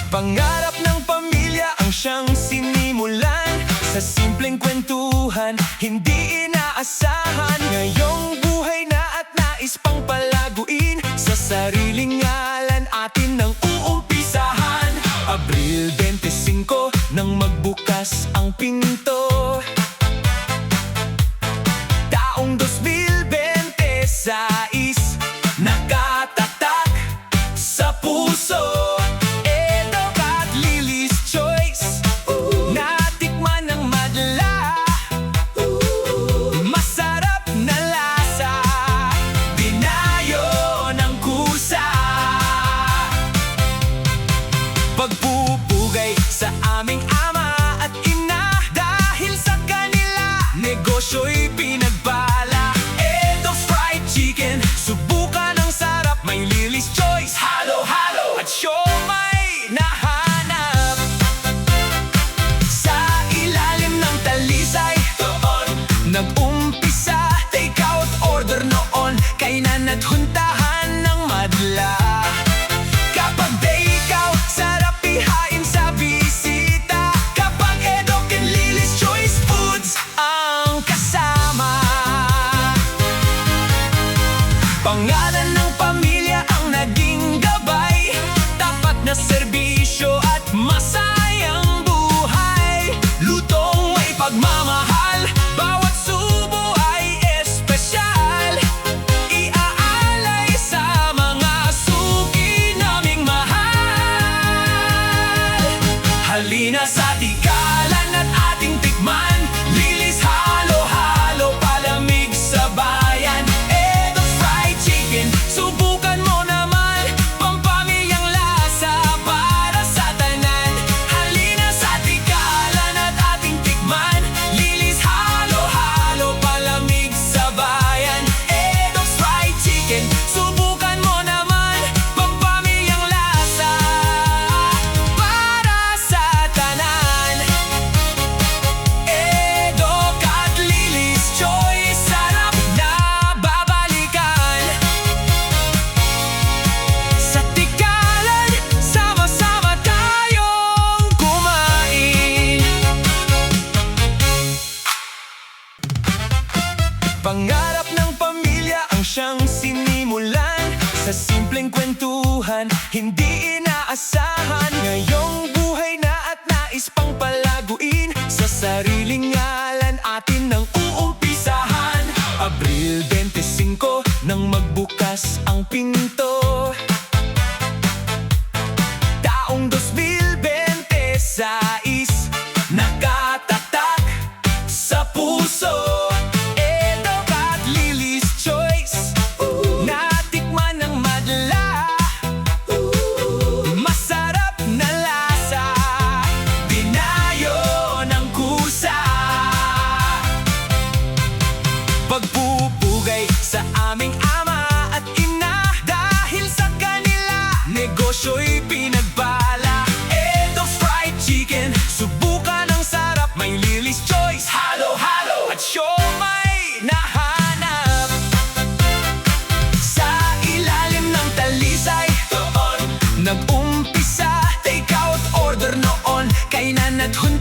Pangarap ng pamilya ang siyang sinimulan. Sa simpleng kwentuhan, hindi inaasahan. Ngayong buhay na at nais pang palaguin. Sa sariling ngalan atin nang uumpisahan. Abril 25 nang magbukas ang pinto. Taong 2026 nakatatak sa puso. Pagpupugay sa aming ama at ina. Dahil sa kanila, negosyo'y pinagbala. Edo fried chicken, subukan ang sarap. May Lily's Choice, halo-halo at siomay na hanap. Sa ilalim ng talisay, doon nag-umpisa. Take out order noon, kainan at huntahan ng madla. Kapag take out, sarap ihain sa bisita. Kapag Edo and Lily's Choice Foods ang kasama. Pangalan ng pamilya ang naging gabay. Tapat na serbisyo at masayang buhay. Lutong may pagmamahal, bawat subo ay espesyal. Iaalay sa mga suki naming mahal. Halina sa tikalan at ating tikman. Lily's halo-halo, palamig sa bayan. Edo fried chicken, subukan mo naman. Pampamilyang lasa para sa tanan. Halina sa tikalan at ating tikman. Lily's halo-halo, palamig sa bayan. Edo fried chicken, subukan mo naman. Pampamilyang lasa para sa tanan. Edo at Lily's Choice, sarap na babalikan. Sa tikalan, sama-sama tayong kumain. Pangarap ng pamilya ang siyang sinimulan. Sa simpleng kwentuhan, hindi inaasahan. Ngayong buhay na at nais pang palaguin. Sa sariling ngalan atin nang uumpisahan. Abril 25 nang magbukas ang pinto. Taong 2026 nakatatak sa puso. Edo at Lily's Choice, natikman ng madla. Masarap na lasa, dinayo ng kusa. Pagpupugay sa aming ama at ina. Dahil sa kanila, negosyo'y pinagbala. Edo fried chicken, subukan ang sarap. May Lily's Choice, halo-halo at siomay na hanap. Sa ilalim ng talisay, doon nag-umpisa. Take out order noon, kainan at huntahan